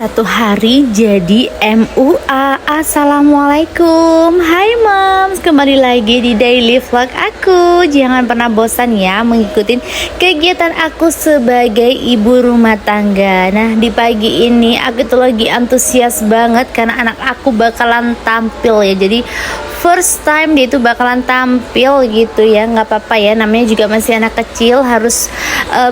Satu hari jadi MUA. Assalamualaikum. Hai moms, kembali lagi di daily vlog aku. Jangan pernah bosan ya mengikuti kegiatan aku sebagai ibu rumah tangga. Nah, di pagi ini aku tuh lagi antusias banget karena anak aku bakalan tampil ya. Jadi first time dia itu bakalan tampil gitu ya. Nggak apa-apa ya, namanya juga masih anak kecil, harus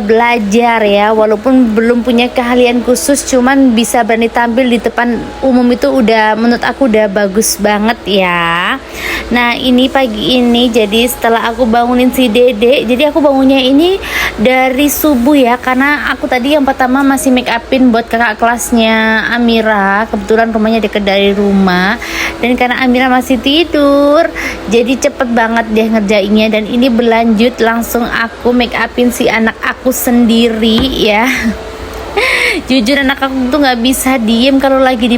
belajar ya. Walaupun belum punya keahlian khusus, cuman bisa berani tampil di depan umum itu udah, menurut aku udah bagus banget ya. Nah, ini pagi ini jadi setelah aku bangunin si Dede, jadi aku bangunnya ini dari subuh ya, karena aku tadi yang pertama masih make upin buat kakak kelasnya Amira. Kebetulan rumahnya deket dari rumah, dan karena Amira masih tidur jadi cepet banget dia ngerjainnya. Dan ini berlanjut langsung aku make upin si anak aku sendiri ya. Jujur anak aku tuh nggak bisa diem kalau lagi di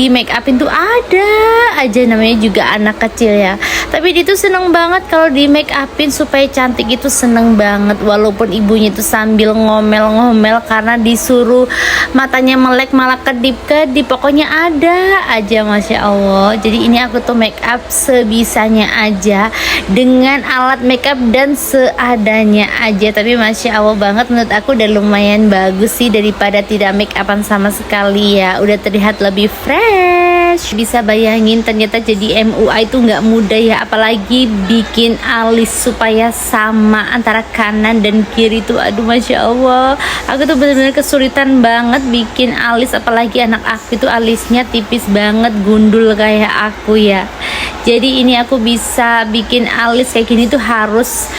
make upin tuh ada aja, namanya juga anak kecil ya. Tapi dia tuh seneng banget kalau di make upin supaya cantik, itu seneng banget. Walaupun ibunya tuh sambil ngomel-ngomel karena disuruh matanya melek malah kedip-kedip, pokoknya ada aja, masya Allah. Jadi ini aku tuh make up sebisanya aja dengan alat make up dan seadanya aja. Tapi masya Allah banget, menurut aku udah lumayan bagus sih daripada tidak make upan sama sekali ya. Udah terlihat lebih fresh. Bisa bayangin ternyata jadi MUA itu nggak mudah ya, apalagi bikin alis supaya sama antara kanan dan kiri tuh. Aduh masya Allah, aku tuh bener-bener kesulitan banget bikin alis, apalagi anak aku itu alisnya tipis banget, gundul kayak aku ya. Jadi ini aku bisa bikin alis kayak gini tuh harus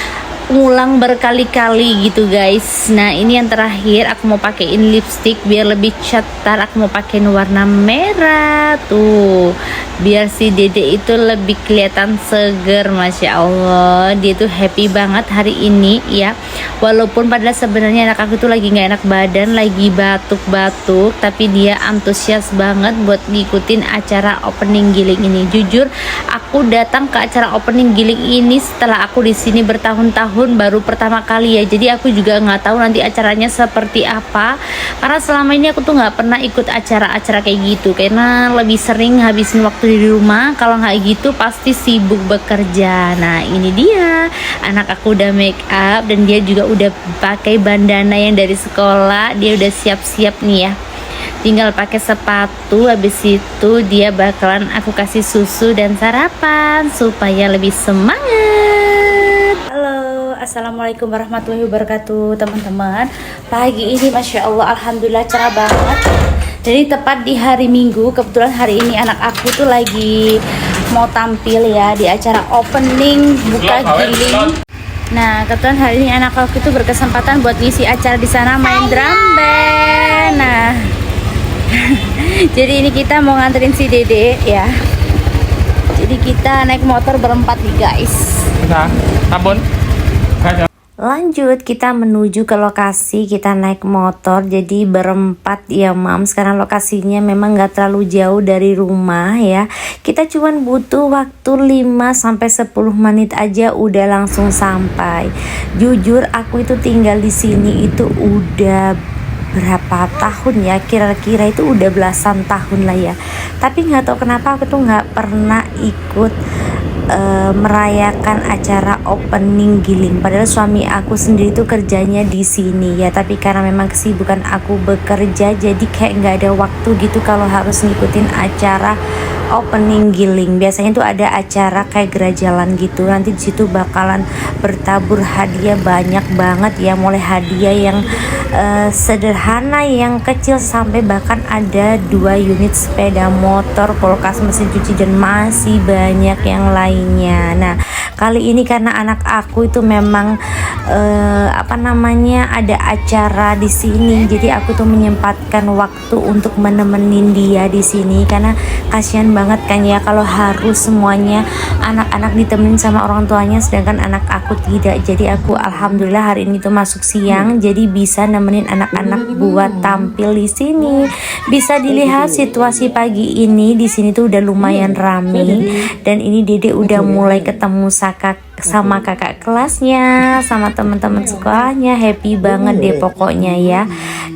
ngulang berkali-kali gitu guys. Nah, ini yang terakhir aku mau pakein lipstick biar lebih cetar. Aku mau pakein warna merah tuh, biar si Dede itu lebih kelihatan seger. Masya Allah, dia tuh happy banget hari ini ya. Walaupun padahal sebenarnya anak aku tuh lagi nggak enak badan, lagi batuk-batuk, tapi dia antusias banget buat ngikutin acara opening giling ini. Jujur, aku datang ke acara opening giling ini setelah aku di sini bertahun-tahun, baru pertama kali ya. Jadi aku juga nggak tahu nanti acaranya seperti apa, karena selama ini aku tuh nggak pernah ikut acara-acara kayak gitu, karena lebih sering habisin waktu di rumah. Kalau nggak gitu pasti sibuk bekerja. Nah, ini dia anak aku udah make up dan dia juga udah pakai bandana yang dari sekolah. Dia udah siap-siap nih ya, tinggal pakai sepatu. Habis itu dia bakalan aku kasih susu dan sarapan supaya lebih semangat. Halo, assalamualaikum warahmatullahi wabarakatuh teman-teman. Pagi ini masya Allah, alhamdulillah cerah banget. Jadi tepat di hari Minggu, kebetulan hari ini anak aku tuh lagi mau tampil ya di acara opening buka giling. Nah, kebetulan hari ini anak aku tuh berkesempatan buat ngisi acara di sana, main drum band. Nah, jadi ini kita mau nganterin si Dede ya. Jadi kita naik motor berempat nih guys. Sabun. Lanjut kita menuju ke lokasi, kita naik motor jadi berempat ya mams, karena lokasinya memang gak terlalu jauh dari rumah ya. Kita cuman butuh waktu 5-10 menit aja udah langsung sampai. Jujur aku itu tinggal di sini itu udah berapa tahun ya, kira-kira itu udah belasan tahun lah ya. Tapi nggak tahu kenapa aku tuh nggak pernah ikut merayakan acara opening giling, padahal suami aku sendiri tuh kerjanya di sini ya. Tapi karena memang kesibukan aku bekerja, jadi kayak nggak ada waktu gitu kalau harus ngikutin acara opening giling. Biasanya tuh ada acara kayak gerajalan gitu, nanti disitu bakalan bertabur hadiah banyak banget ya, mulai hadiah yang sederhana, yang kecil, sampai bahkan ada 2 unit sepeda motor, kulkas, mesin cuci, dan masih banyak yang lainnya. Nah, kali ini karena anak aku itu memang ada acara di sini, jadi aku tuh menyempatkan waktu untuk menemenin dia di sini, karena kasihan banget kan ya kalau harus semuanya anak-anak ditemenin sama orang tuanya, sedangkan anak aku tidak. Jadi aku alhamdulillah hari ini tuh masuk siang, jadi bisa nemenin anak-anak buat tampil di sini. Bisa dilihat situasi pagi ini di sini tuh udah lumayan rame, dan ini Dede udah mulai ketemu sama kakak kelasnya, sama teman-teman sekolahnya. Happy banget deh pokoknya ya.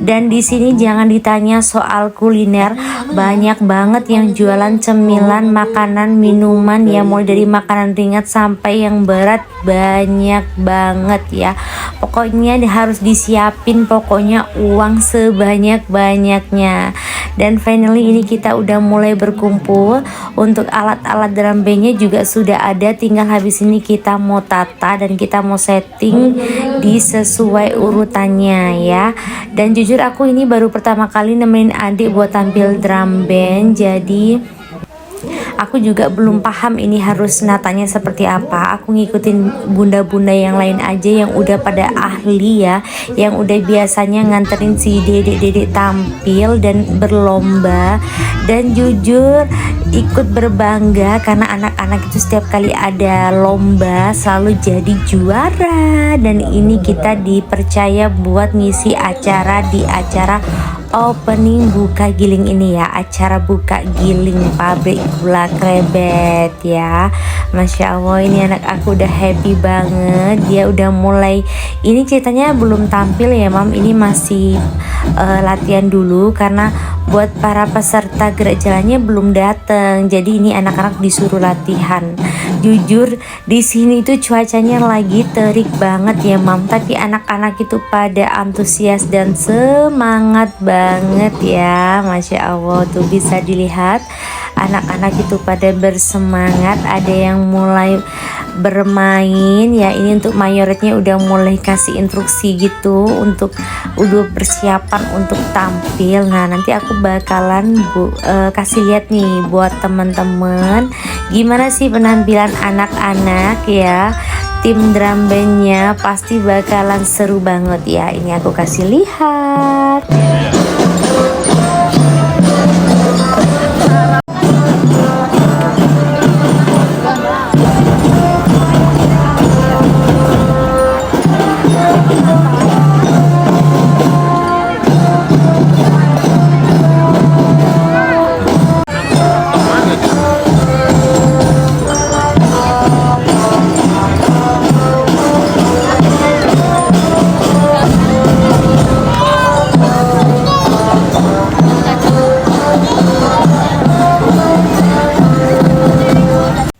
Dan di sini jangan ditanya soal kuliner, banyak banget yang jualan cemilan, makanan, minuman ya, mulai dari makanan ringan sampai yang berat, banyak banget ya. Pokoknya harus disiapin pokoknya uang sebanyak-banyaknya. Dan finally ini kita udah mulai berkumpul. Untuk alat-alat drum bandnya juga sudah ada, tinggal habis ini kita mau tata dan kita mau setting di sesuai urutannya ya. Dan jujur aku ini baru pertama kali nemenin adik buat tampil drum band, jadi aku juga belum paham ini harus natanya seperti apa. Aku ngikutin bunda-bunda yang lain aja yang udah pada ahli ya, yang udah biasanya nganterin si dedek-dedek tampil dan berlomba. Dan jujur ikut berbangga karena anak-anak itu setiap kali ada lomba selalu jadi juara. Dan ini kita dipercaya buat ngisi acara di acara opening buka giling ini ya, acara buka giling pabrik gula Krebet ya. Masya Allah, ini anak aku udah happy banget. Dia udah mulai, ini ceritanya belum tampil ya mam, ini masih latihan dulu karena buat para peserta gerak jalannya belum datang. Jadi ini anak-anak disuruh latihan. Jujur di sini tuh cuacanya lagi terik banget ya mam, tapi anak-anak itu pada antusias dan semangat banget ya. Masya Allah, tuh bisa dilihat anak-anak itu pada bersemangat. Ada yang mulai bermain ya, ini untuk mayoritnya udah mulai kasih instruksi gitu untuk udah persiapan untuk tampil. Nah nanti aku bakalan kasih lihat nih buat teman-teman gimana sih penampilan anak-anak ya. Tim drum bandnya pasti bakalan seru banget ya, ini aku kasih lihat.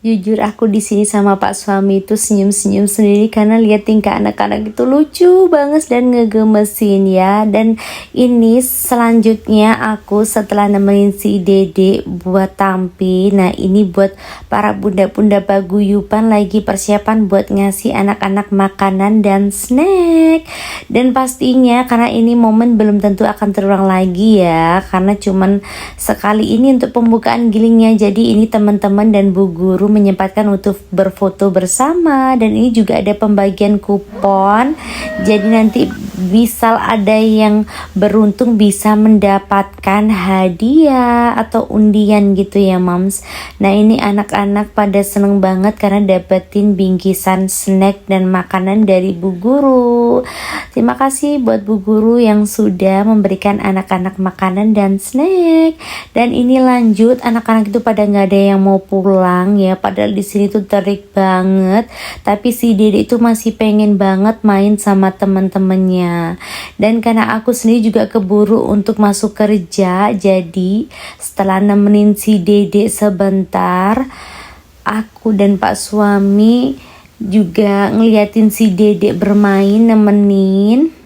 Jujur aku di sini sama Pak suami itu senyum-senyum sendiri karena lihat tingkah anak-anak itu lucu banget dan ngegemesin ya. Dan ini selanjutnya aku setelah nemenin si Dede buat tampil. Nah ini buat para bunda-bunda paguyuban lagi persiapan buat ngasih anak-anak makanan dan snack. Dan pastinya karena ini momen belum tentu akan terulang lagi ya, karena cuman sekali ini untuk pembukaan gilingnya. Jadi ini teman-teman dan bu guru menyempatkan untuk berfoto bersama. Dan ini juga ada pembagian kupon, jadi nanti misal ada yang beruntung bisa mendapatkan hadiah atau undian gitu ya mams. Nah ini anak-anak pada seneng banget karena dapetin bingkisan snack dan makanan dari bu guru. Terima kasih buat bu guru yang sudah memberikan anak-anak makanan dan snack. Dan ini lanjut, anak-anak itu pada nggak ada yang mau pulang ya, padahal di sini tuh terik banget, tapi si Dede itu masih pengen banget main sama teman-temannya. Dan karena aku sendiri juga keburu untuk masuk kerja, jadi setelah nemenin si Dede sebentar, aku dan Pak suami juga ngeliatin si Dede bermain, nemenin.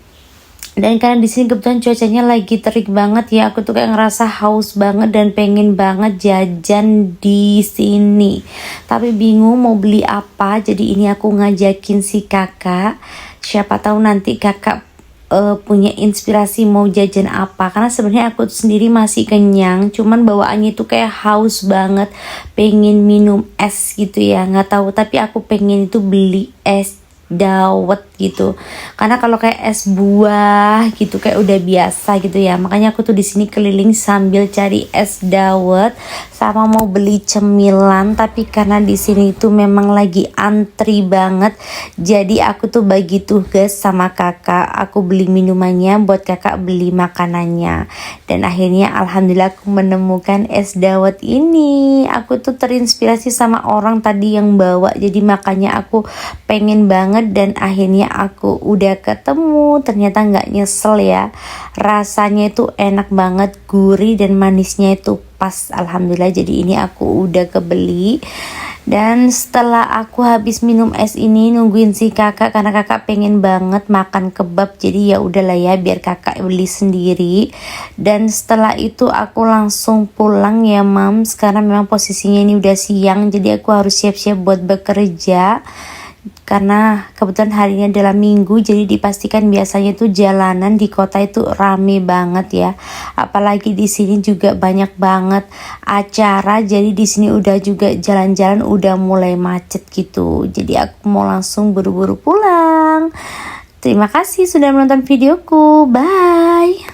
Dan karena di sini kebetulan cuacanya lagi terik banget ya, aku tuh kayak ngerasa haus banget dan pengen banget jajan di sini. Tapi bingung mau beli apa, jadi ini aku ngajakin si kakak. Siapa tahu nanti kakak punya inspirasi mau jajan apa, karena sebenarnya aku sendiri masih kenyang, cuman bawaannya itu kayak haus banget, pengen minum es gitu ya, nggak tahu. Tapi aku pengen itu beli es dawet gitu. Karena kalau kayak es buah gitu kayak udah biasa gitu ya. Makanya aku tuh di sini keliling sambil cari es dawet sama mau beli cemilan, tapi karena di sini tuh memang lagi antri banget. Jadi aku tuh bagi tugas sama kakak, aku beli minumannya buat kakak beli makanannya. Dan akhirnya alhamdulillah aku menemukan es dawet ini. Aku tuh terinspirasi sama orang tadi yang bawa, jadi makanya aku pengen banget dan akhirnya aku udah ketemu. Ternyata nggak nyesel ya, rasanya itu enak banget, gurih dan manisnya itu pas, alhamdulillah. Jadi ini aku udah kebeli. Dan setelah aku habis minum es ini nungguin si kakak karena kakak pengen banget makan kebab, jadi ya udahlah ya biar kakak beli sendiri. Dan setelah itu aku langsung pulang ya mams, karena memang posisinya ini udah siang, jadi aku harus siap-siap buat bekerja. Karena kebetulan harinya adalah minggu, jadi dipastikan biasanya tuh jalanan di kota itu rame banget ya. Apalagi di sini juga banyak banget acara, jadi di sini udah juga jalan-jalan udah mulai macet gitu. Jadi aku mau langsung buru-buru pulang. Terima kasih sudah menonton videoku. Bye.